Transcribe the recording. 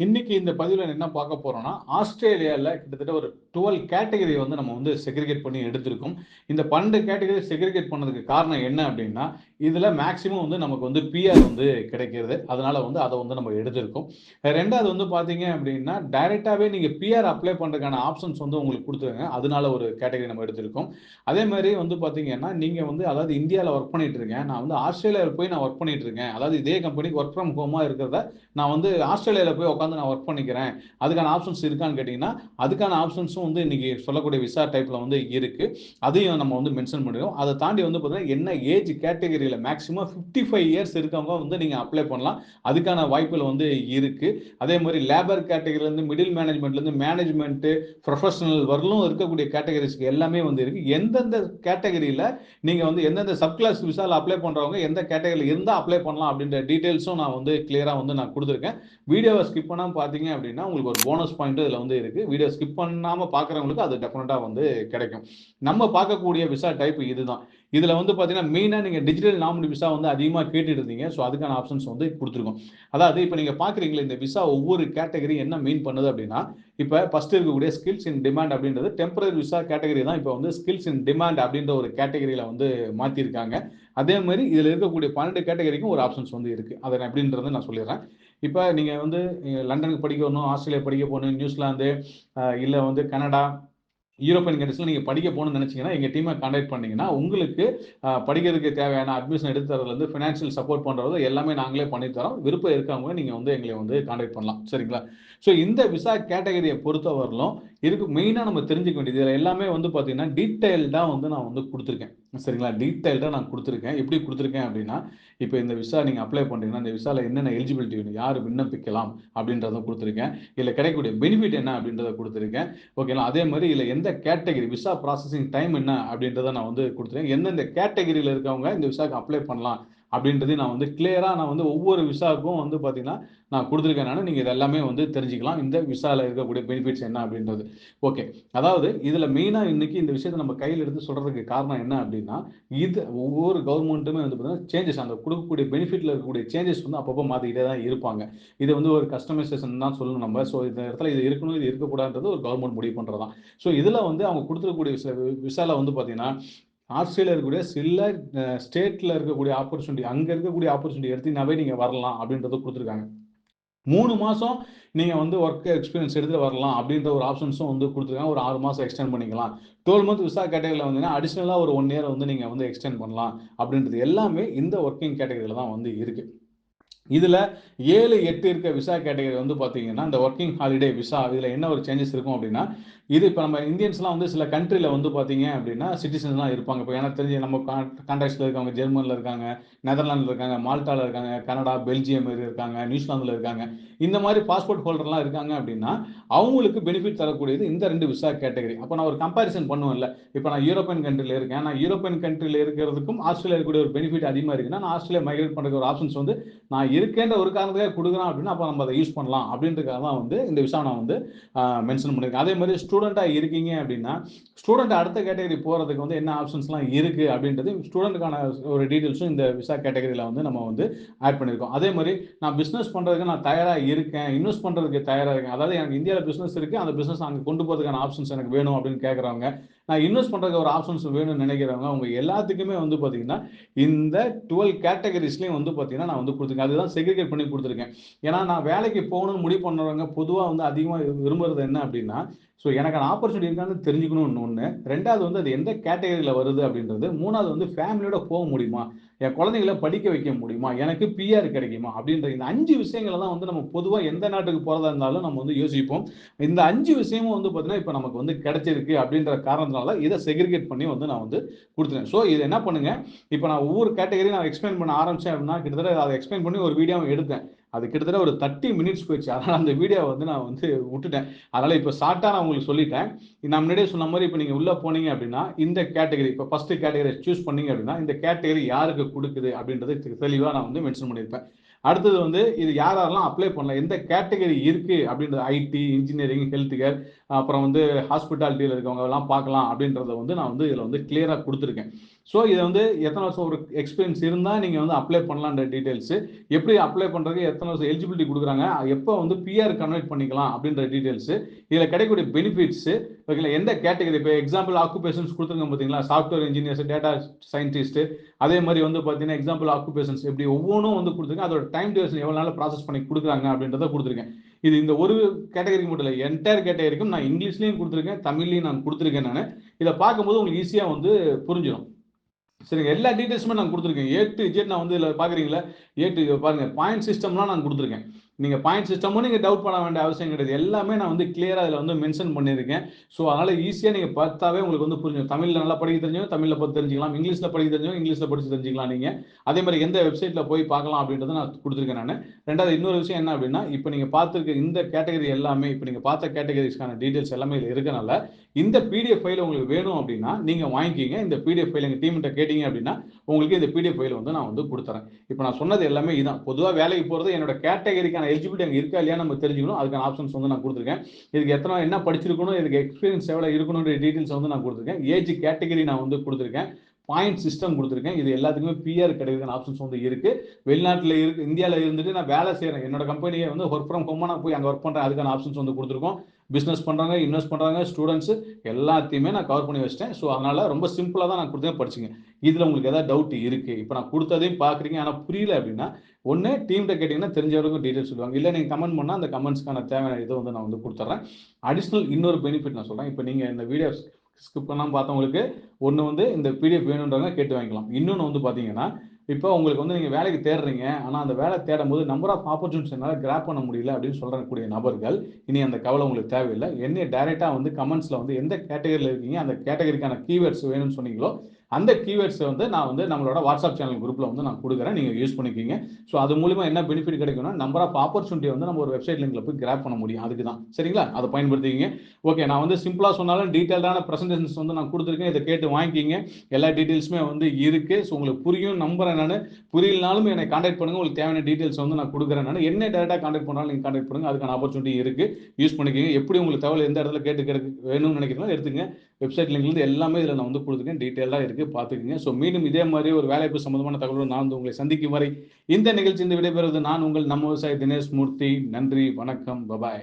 இன்னைக்கு இந்த பதிவுல என்ன பார்க்க போறோம்னா, ஆஸ்திரேலியால கிட்டத்தட்ட ஒரு 12 கேட்டகரி வந்து நம்ம வந்து செக்ரிகேட் பண்ணி எடுத்திருக்கோம். இந்த 12 கேட்டகரி செக்ரிகேட் பண்ணதுக்கு காரணம் என்ன அப்படின்னா, இதுல மேக்ஸிமம் வந்து நமக்கு வந்து பிஆர் வந்து கிடைக்கிறது. அதனால வந்து அத வந்து நம்ம எடுத்திருக்கோம். 2வது வந்து பார்த்தீங்க அப்படின்னா, டைரக்ட்டாவே நீங்க பிஆர் அப்ளை பண்றதுக்கான ஆப்ஷன்ஸ் வந்து உங்களுக்கு குடுத்துருக்காங்க. அதனால ஒரு கேட்டகரி நம்ம எடுத்திருக்கோம். அதே மாரி வந்து பார்த்தீங்கன்னா, நீங்க வந்து அதாவது இந்தியால வொர்க் பண்ணிட்டு இருக்கேன். நான் வந்து ஆஸ்திரேலியால போய் நான் வொர்க் பண்ணிட்டு இருக்கேன். அதாவது இதே கம்பெனிக்கு வொர்க் ஃப்ரம் ஹோமா இருக்கிறத நான் வந்து ஆஸ்திரேலியால போய் உட்காந்து நான் ஒர்க் பண்ணிக்கிறேன். அதுக்கான ஆப்ஷன்ஸ் இருக்கான்னு கேட்டீங்கன்னா, அதுக்கான ஆப்ஷன்ஸும் வந்து இன்னைக்கு சொல்லக்கூடிய விசா டைப்ல வந்து இருக்கு. அதையும் நம்ம வந்து மென்ஷன் பண்ணிருக்கோம். அத தாண்டி வந்து பார்த்தீங்கன்னா, என்ன ஏஜ் கேட்டகரியில மேக்ஸிமம் 55 இயர்ஸ் இருக்கவங்க வந்து நீங்க அப்ளை பண்ணலாம். அதுக்கான வாய்ப்புகள் வந்து இருக்கு. அதே மாரி லேபர் கேட்டகரிலேருந்து மிடில் மேனேஜ்மென்ட்லேருந்து மேனேஜ்மென்ட், ப்ரொஃபஷனல் வரலும் இருக்கக்கூடிய கேட்டகரிஸ்க்கு எல்லாமே வந்து இருக்கு. எந்தெந்த கேட்டகரியில நீங்க வந்து எந்தெந்த சப் கிளாஸ் விசால அப்ளை பண்றவங்க எந்த கேட்டகரியில இருந்தா அப்ளை பண்ணலாம் அப்படின்ற டீடைல்ஸும் நான் வந்து கிளியரா வந்து நான் குடுத்துருக்கேன். வீடியோவை ஸ்கிப் பண்ணாம பார்த்தீங்க அப்படின்னா உங்களுக்கு ஒரு போனஸ் பாயிண்ட் இதில் வந்து இருக்கு. வீடியோ ஸ்கிப் பண்ணாம பார்க்குறவங்களுக்கு அது டெஃபினட்டா வந்து கிடைக்கும். நம்ம பார்க்கக்கூடிய விசா டைப் இதுதான். இதுல வந்து பார்த்தீங்கன்னா மெயினா நீங்க டிஜிட்டல் நாமினி விசா வந்து அதிகமா கேட்டுட்டு இருந்தீங்க. ஸோ அதுக்கான ஆப்ஷன்ஸ் வந்து கொடுத்துருக்கோம். அதாவது இப்போ நீங்க பார்க்குறீங்களா இந்த விசா ஒவ்வொரு கேட்டகரி என்ன மீன் பண்ணுது அப்படின்னா, இப்போ ஃபர்ஸ்ட் இருக்கக்கூடிய ஸ்கில்ஸ் இன் டிமாண்ட் அப்படின்றது டெம்பரரி விசா கேட்டகரி தான் இப்போ வந்து ஸ்கில்ஸ் இன் டிமாண்ட் அப்படின்ற ஒரு கேட்டகரியில வந்து மாத்திருக்காங்க. அதே மாதிரி இதுல இருக்கக்கூடிய 12 கேட்டகரிக்கும் ஒரு ஆப்ஷன்ஸ் வந்து இருக்கு. அதை எப்படின்றத நான் சொல்லிடுறேன். இப்போ நீங்க வந்து லண்டனுக்கு படிக்க வரணும், ஆஸ்திரேலியா படிக்க போகணும், நியூசிலாந்து இல்ல வந்து கனடா, யூரோப்பியன் கண்ட்ரீஸ்ல நீங்க படிக்க போகணும்னு நினைச்சீங்கன்னா எங்க டீமை கான்டாக்ட் பண்ணீங்கன்னா உங்களுக்கு படிக்கிறதுக்கு தேவையான அட்மிஷன் எடுத்து தரதுலேருந்து ஃபினான்ஷியல் சப்போர்ட் பண்றது எல்லாமே நாங்களே பண்ணி தரோம். விருப்பம் இருக்கவங்க நீங்க வந்து எங்களை வந்து கான்டாக்ட் பண்ணலாம். சரிங்களா? ஸோ இந்த விசா கேட்டகரியை பொறுத்தவரையிலும் இதுக்கு மெயினா நம்ம தெரிஞ்சுக்க வேண்டியது இதுல எல்லாமே வந்து பாத்தீங்கன்னா டீடைல்டா வந்து நான் வந்து கொடுத்துருக்கேன். சரிங்களா? டீடைல்டா நான் கொடுத்துருக்கேன். எப்படி கொடுத்துருக்கேன் அப்படின்னா, இப்போ இந்த விசா நீங்க அப்ளை பண்றீங்கன்னா இந்த விசால என்னென்ன எலிஜிபிலிட்டி வேணும், யார் விண்ணப்பிக்கலாம் அப்படின்றத கொடுத்துருக்கேன். இதுல கிடைக்கக்கூடிய பெனிஃபிட் என்ன அப்படின்றத கொடுத்துருக்கேன். ஓகேங்களா? அதே மாதிரி இதுல எந்த கேட்டகரி விசா ப்ராசஸிங் டைம் என்ன அப்படின்றத நான் வந்து கொடுத்துருக்கேன். எந்தெந்த கேட்டகரியில இருக்கவங்க இந்த விசாக்கு அப்ளை பண்ணலாம் அப்படின்றதையும் நான் வந்து கிளியரா நான் வந்து ஒவ்வொரு விசாவுக்கும் வந்து பாத்தீங்கன்னா நான் கொடுத்துருக்கேன். நீங்க இதெல்லாமே வந்து தெரிஞ்சுக்கலாம். இந்த விசால இருக்கக்கூடிய பெனிஃபிட்ஸ் என்ன அப்படின்றது. ஓகே. அதாவது இதுல மெயினா இன்னைக்கு இந்த விஷயத்தை நம்ம கையில் எடுத்து சொல்றதுக்கு காரணம் என்ன அப்படின்னா, இது ஒவ்வொரு கவர்மெண்ட்டுமே வந்து பார்த்தீங்கன்னா சேஞ்சஸ் அந்த கொடுக்கக்கூடிய பெனிஃபிட்ல இருக்கக்கூடிய சேஞ்சஸ் வந்து அப்பப்போ மாத்திக்கிட்டே தான் இருப்பாங்க. இது வந்து ஒரு கஸ்டமைசேஷன் தான் சொல்லணும் நம்ம. ஸோ இந்த இடத்துல இது இருக்கணும், இது இருக்கக்கூடாதுன்றது ஒரு கவர்மெண்ட் முடிவு பண்றது தான். ஸோ இதுல வந்து அவங்க கொடுத்துருக்கக்கூடிய விசால வந்து பார்த்தீங்கன்னா, ஆஸ்திரேலியா இருக்கக்கூடிய சில ஸ்டேட்ல இருக்கக்கூடிய ஆப்பர்ச்சுனிட்டி அங்க இருக்கக்கூடிய ஆப்பர்ச்சுனிட்டி எடுத்தீங்கன்னாவே நீங்க வரலாம் அப்படின்றத கொடுத்துருக்காங்க. 3 மாசம் நீங்க வந்து ஒர்க் எக்ஸ்பீரியன்ஸ் எடுத்துட்டு வரலாம் அப்படின்ற ஒரு ஆப்ஷன்ஸும் வந்து கொடுத்துருக்காங்க. ஒரு 6 மாசம் எக்ஸ்டெண்ட் பண்ணிக்கலாம். 12 மந்த் விசா கேட்டகரியில வந்தீங்கன்னா அடிஷனலா ஒரு 1 இயர் வந்து நீங்க வந்து எக்ஸ்டெண்ட் பண்ணலாம் அப்படின்றது எல்லாமே இந்த ஒர்க்கிங் கேட்டகரியில தான் வந்து இருக்கு. இதுல 7, 8 இருக்க விசா கேட்டகரி வந்து பாத்தீங்கன்னா இந்த ஒர்க்கிங் ஹாலிடே விசா இதுல என்ன ஒரு சேஞ்சஸ் இருக்கும் அப்படின்னா, இது இப்போ நம்ம இந்தியன்ஸ்லாம் வந்து சில கண்ட்ரில வந்து பாத்தீங்க அப்படின்னா சிட்டிசன்ஸ்லாம் இருப்பாங்க. இப்போ எனக்கு தெரிஞ்சு நம்ம கான்டாக்ட்ஸ்ல இருக்கவங்க ஜெர்மன்ல இருக்காங்க, நெதர்லாந்துல இருக்காங்க, மால்டால இருக்காங்க, கனடா, பெல்ஜியம் இருக்காங்க, நியூசிலாந்துல இருக்காங்க. இந்த மாதிரி பாஸ்போர்ட் ஹோல்டர்லாம் இருக்காங்க அப்படின்னா அவங்களுக்கு பெனிஃபிட் தரக்கூடியது இந்த 2 விசா கேட்டகரி. அப்போ நான் ஒரு கம்பேரிசன் பண்ணுவேன்ல. இப்போ நான் யூரோப்பியன் கண்ட்ரில இருக்கேன். நான் யூரோப்பியன் கண்ட்ரில இருக்கிறதுக்கும் ஆஸ்திரேலியா இருக்கக்கூடிய ஒரு பெனிஃபிட் அதிகமா இருக்குன்னா நான் ஆஸ்திரேலியா மைக்ரேட் பண்றதுக்கு ஒரு ஆப்ஷன்ஸ் வந்து நான் இருக்கேன்ற ஒரு காரணத்துக்காக கொடுக்குறான் அப்படின்னா அப்போ நம்ம அதை யூஸ் பண்ணலாம் அப்படின்றதுக்காக தான் வந்து இந்த விஷயம் நான் வந்து மென்ஷன் பண்ணியிருக்கேன். அதே மாதிரி ஸ்டூடெண்ட்டாக இருக்கீங்க அப்படின்னா ஸ்டூடெண்ட் அடுத்த கேட்டகரி போகிறதுக்கு வந்து என்ன ஆப்ஷன்ஸ்லாம் இருக்குது அப்படின்றது ஸ்டூடெண்ட்டுக்கான ஒரு டீட்டெயில்ஸும் இந்த விசா கேட்டகரியில் வந்து நம்ம வந்து ஆட் பண்ணியிருக்கோம். அதே மாதிரி நான் பிஸ்னஸ் பண்ணுறதுக்கு நான் தயாராக இருக்கேன், இன்வெஸ்ட் பண்ணுறதுக்கு தயாராக இருக்கேன். அதாவது எனக்கு இந்தியாவில் பிஸ்னஸ் இருக்குது, அந்த பிஸ்னஸ் அங்கே கொண்டு போகிறதுக்கான ஆப்ஷன்ஸ் எனக்கு வேணும் அப்படின்னு கேட்குறவங்க, நான் இன்வெஸ்ட் பண்ணுறதுக்கு ஒரு ஆப்ஷன்ஸ் வேணும்னு நினைக்கிறவங்க அவங்க எல்லாத்துக்குமே வந்து பார்த்தீங்கன்னா இந்த 12 கேட்டகரிஸ்லையும் வந்து பார்த்தீங்கன்னா நான் வந்து கொடுத்துருக்கேன். அதுதான் செக்ரிகேட் பண்ணி கொடுத்துருக்கேன். ஏன்னா நான் வேலைக்கு போகணும்னு முடிவு பண்ணுறவங்க பொதுவாக வந்து அதிகமாக விரும்புறது என்ன அப்படின்னா, ஸோ எனக்கான ஆப்பர்ச்சுனிட்டி இருக்கான்னு தெரிஞ்சுக்கணும்னு ஒன்று, 2வது வந்து அது எந்த கேட்டகரியில் வருது அப்படின்றது, 3வது வந்து ஃபேமிலியோட போக முடியுமா, என் குழந்தைங்களை படிக்க வைக்க முடியுமா, எனக்கு பிஆர் கிடைக்குமா அப்படின்ற இந்த 5 விஷயங்களை தான் வந்து நம்ம பொதுவாக எந்த நாட்டுக்கு போகிறதா இருந்தாலும் நம்ம வந்து யோசிப்போம். இந்த 5 விஷயமும் வந்து பார்த்தீங்கன்னா இப்போ நமக்கு வந்து கிடைச்சிருக்கு அப்படின்ற காரணத்தினால இதை செக்ரிகேட் பண்ணி வந்து நான் வந்து கொடுத்துருக்கேன். ஸோ இது என்ன பண்ணுங்க, இப்போ நான் ஒவ்வொரு கேட்டகரியும் நான் எக்ஸ்பிளைன் பண்ண ஆரம்பிச்சேன் அப்படின்னா கிட்டத்தட்ட அதை எக்ஸ்பிளைன் பண்ணி ஒரு வீடியோவை எடுத்தேன். அது கிட்டத்தட்ட ஒரு 30 மினிட்ஸ் போயிடுச்சு. அதனால் அந்த வீடியோவை வந்து நான் வந்து விட்டுட்டேன். அதனால் இப்போ ஷார்ட்டாக நான் உங்களுக்கு சொல்லிட்டேன். நான் முன்னாடியே சொன்ன மாதிரி இப்போ நீங்கள் உள்ளே போனீங்க அப்படின்னா இந்த கேட்டகரி இப்போ ஃபர்ஸ்ட் கேட்டகரி சூஸ் பண்ணீங்க அப்படின்னா இந்த கேட்டகரி யாருக்கு கொடுக்குது அப்படின்றது தெளிவாக நான் வந்து மென்ஷன் பண்ணியிருப்பேன். அடுத்தது வந்து இது யாரெல்லாம் அப்ளை பண்ணலாம், எந்த கேட்டகரி இருக்கு அப்படின்றது ஐடி, இன்ஜினியரிங், ஹெல்த் கேர், அப்புறம் வந்து ஹாஸ்பிட்டாலிட்டியில் இருக்கவங்க எல்லாம் பார்க்கலாம் அப்படின்றத வந்து நான் வந்து இதில் வந்து கிளியராக கொடுத்துருக்கேன். ஸோ இதை வந்து எத்தனை வருஷம் ஒரு எக்ஸ்பீரியன்ஸ் இருந்தால் நீங்கள் வந்து அப்ளை பண்ணலான்ற டீட்டெயில்ஸு, எப்படி அப்ளை பண்ணுறதுக்கு எத்தனை வருஷம் எலிஜிபிலிட்டி கொடுக்குறாங்க, எப்போ வந்து பிஆர் கன்வெர்ட் பண்ணிக்கலாம் அப்படின்ற டீட்டெயில்ஸு, இதில் கிடைக்கக்கூடிய பெனிஃபிட்ஸு, ஓகேங்களா, எந்த கேட்டகரி, இப்போ எக்ஸாம்பிள் ஆக்குபேஷன்ஸ் கொடுத்துருங்க பார்த்தீங்களா, சாஃப்ட்வேர் இன்ஜினியர்ஸ், டேட்டா சயின்டிஸ்ட்டு, அதே மாதிரி வந்து பார்த்தீங்கன்னா எக்ஸாம்பிள் ஆக்குபேஷன்ஸ் எப்படி ஒவ்வொன்றும் வந்து கொடுத்துருக்கேன். அதோட டைம் டியூரேஷன் எவ்வளோ நாள் ப்ராசஸ் பண்ணி கொடுக்குறாங்க அப்படின்றத கொடுத்துருக்கேன். இது இந்த ஒரு கேட்டகரிக்கு மட்டும் இல்லை, என்டையர் கேட்டகரிக்கும் நான் இங்கிலீஷ்லையும் கொடுத்துருக்கேன், தமிழ்லையும் நான் கொடுத்துருக்கேன். நான் இதை பார்க்கும்போது உங்களுக்கு ஈஸியாக வந்து புரிஞ்சிடும். சரிங்க, எல்லா டீட்டெயில்ஸுமே நான் கொடுத்துருக்கேன். ஏ டு இஜெட் நான் வந்து இதில் பார்க்குறீங்களா, ஏ டு பாருங்க, பாயிண்ட் சிஸ்டம்லாம் நான் கொடுத்துருக்கேன். நீங்கள் பாயிண்ட் சிஸ்டமும் நீங்கள் டவுட் பண்ண வேண்டிய அவசியம் கிடையாது. எல்லாமே நான் வந்து கிளியராக இதில் வந்து மென்ஷன் பண்ணியிருக்கேன். ஸோ அதனால் ஈஸியாக நீங்கள் பார்த்தாவே உங்களுக்கு வந்து புரிஞ்சும். தமிழில் நல்லா படிக்க தெரிஞ்சவங்க தமிழில் பார்த்து தெரிஞ்சுக்கலாம், இங்கிலீஷில் படிக்க தெரிஞ்சவங்க இங்கிலீஷில் படித்து தெரிஞ்சுக்கலாம். நீங்கள் அதே மாதிரி எந்த வெப்சைட்டில் போய் பார்க்கலாம் அப்படின்றத நான் கொடுத்துருக்கேன். நான் ரெண்டாவது இன்னொரு விஷயம் என்ன அப்படின்னா, இப்போ நீங்கள் பார்த்துருக்க இந்த கேட்டகரி எல்லாமே, இப்போ நீங்கள் பார்த்த கேட்டகரிஸ்க்கான டீட்டெயில்ஸ் எல்லாமே இதில் இருக்கனால இந்த பிடிஎஃப் ஃபைல் உங்களுக்கு வேணும் அப்படின்னா நீங்கள் வாங்கிக்கிங்க. இந்த பிடிஎஃப் ஃபைல் எங்கள் டீம்கிட்ட கேட்டிங்க அப்படின்னா உங்களுக்கு இந்த பிடிஎஃப் ஃபைல் வந்து நான் வந்து கொடுத்துறேன். இப்போ நான் சொன்னது எல்லாமே இதுதான். பொதுவாக வேலைக்கு போகிறது என்னோட கேட்டகரிக்கான எலிஜிபிலிட்டி அங்கே இருக்கா இல்லையா நம்ம தெரிஞ்சுக்கணும். அதுக்கான ஆப்ஷன்ஸ் வந்து நான் கொடுத்துருக்கேன். இதுக்கு எத்தனை என்ன படிச்சிருக்கணும், இதுக்கு எக்ஸ்பீரியன்ஸ் எவ்வளோ இருக்கணுன்ற டீட்டெயில்ஸ் வந்து நான் கொடுத்துருக்கேன். ஏஜ் கேட்டகரி நான் வந்து கொடுத்துருக்கேன். பாயிண்ட் சிஸ்டம் கொடுத்துருக்கேன். இது எல்லாத்துக்குமே பிஆர் கிடைக்கிறதுக்கான ஆப்ஷன்ஸ் வந்து இருக்கு. வெளிநாட்டில் இருக்கு, இந்தியாவில் இருந்துட்டு நான் வேலை செய்கிறேன், என்னோட கம்பெனியை வந்து ஒர்க் ஃப்ரம் ஹோமாக நான் போய் அங்கே ஒர்க் பண்ணுறேன், அதுக்கான ஆப்ஷன்ஸ் வந்து கொடுத்துருக்கோம். பிஸ்னஸ் பண்ணுறாங்க, இன்வெஸ்ட் பண்ணுறாங்க, ஸ்டூடெண்ட்ஸ் எல்லாத்தையுமே நான் கவர் பண்ணி வச்சிட்டேன். ஸோ அதனால் ரொம்ப சிம்பிளாக தான் நான் கொடுத்தேன், படிச்சுங்க. இதில் உங்களுக்கு ஏதாவது டவுட் இருக்குது, இப்போ நான் கொடுத்ததையும் பார்க்குறீங்க ஆனால் புரியல அப்படின்னா ஒன்று டீம்கிட்ட கேட்டிங்கன்னா தெரிஞ்சவருக்கும் டீட்டெயில்ஸ் சொல்லுவாங்க, இல்லை நீங்கள் கமெண்ட் பண்ணால் அந்த கமெண்ட்ஸ்க்கான தேவையான இதை வந்து நான் வந்து கொடுத்துட்றேன். அடிஷ்னல் இன்னொரு பெனிஃபிட் நான் சொல்கிறேன். இப்போ நீங்கள் இந்த வீடியோ ஸ்கிப் பண்ணாமல் பார்த்தவங்களுக்கு ஒன்று வந்து இந்த பிடிஎஃப் வேணுன்றவங்க கேட்டு வாங்கிக்கலாம். இன்னொன்று வந்து பார்த்தீங்கன்னா, இப்போ உங்களுக்கு வந்து நீங்கள் வேலைக்கு தேடுறீங்க, ஆனால் அந்த வேலை தேடும் போது நம்பர் ஆஃப் ஆப்பர்ச்சுனிட்டிஸ் என்னால் கிராப் பண்ண முடியல அப்படின்னு சொல்லக்கூடிய நபர்கள் இனி அந்த கவலை உங்களுக்கு தேவையில்லை. என்னைய டைரெக்டாக வந்து கமெண்ட்ஸில் வந்து எந்த கேட்டகரியில் இருக்கீங்க, அந்த கேட்டகரிக்கான கீவேர்ட்ஸ் வேணும்னு சொன்னீங்களோ அந்த கீவேர்ட்ஸை வந்து நான் வந்து நம்மளோட வாட்ஸ்அப் சேனல் குரூப்பில் வந்து நான் கொடுக்குறேன், நீங்கள் யூஸ் பண்ணிக்கிங்க. ஸோ அது மூலிமா என்ன பெனிஃபிட் கிடைக்கும்னா நம்பர் ஆஃப் ஆப்பர்ச்சுனிட்டி வந்து நம்ம ஒரு வெப்சைட் லிங்கில் போய் கிராப் பண்ண முடியும். அதுக்கு தான், சரிங்களா, அதை பயன்படுத்திக்கிங்க. ஓகே, நான் வந்து சிம்பிளாக சொன்னாலும் டீட்டெயில்டான ப்ரெசன்டேஷன்ஸ் வந்து நான் கொடுத்துருக்கேன். இதை கேட்டு வாங்கிக்கிங்க. எல்லா டீட்டெயில்ஸுமே வந்து இருக்குது. ஸோ உங்களுக்கு புரியும் நம்புறேன். நான் புரியலனாலும் என்னை கான்டாக்ட் பண்ணுங்கள், உங்களுக்கு தேவையான டீட்டெயில்ஸ் வந்து நான் கொடுக்குறேன். நான் என்ன டேரெக்டாக கான்டாக்ட் பண்ணாலும் நீங்கள் கான்டாக்ட் பண்ணுங்கள், அதுக்கான ஆப்பர்ச்சுனிட்டி இருக்குது, யூஸ் பண்ணிக்கிங்க. எப்படி உங்களுக்கு தகவல் எந்த இடத்துல கேட்டு வேணும்னு நினைக்கிறீங்களோ எடுத்துங்க. வெப்சைட் லிங்க்லேருந்து எல்லாமே இதில் நான் வந்து கொடுத்துருக்கேன், டீட்டெயிலாக இருக்குது, பார்த்துக்குங்க. ஸோ மீண்டும் இதே மாதிரி ஒரு வேலைவாய்ப்பு சம்பந்தமான தகவலோடு நான் வந்து உங்களை சந்திக்கும் வரை இந்த நிகழ்ச்சி இந்த விடைபெறுவது நான் உங்கள் நம்ம விவசாயி தினேஷ் மூர்த்தி. நன்றி, வணக்கம், பபாய்.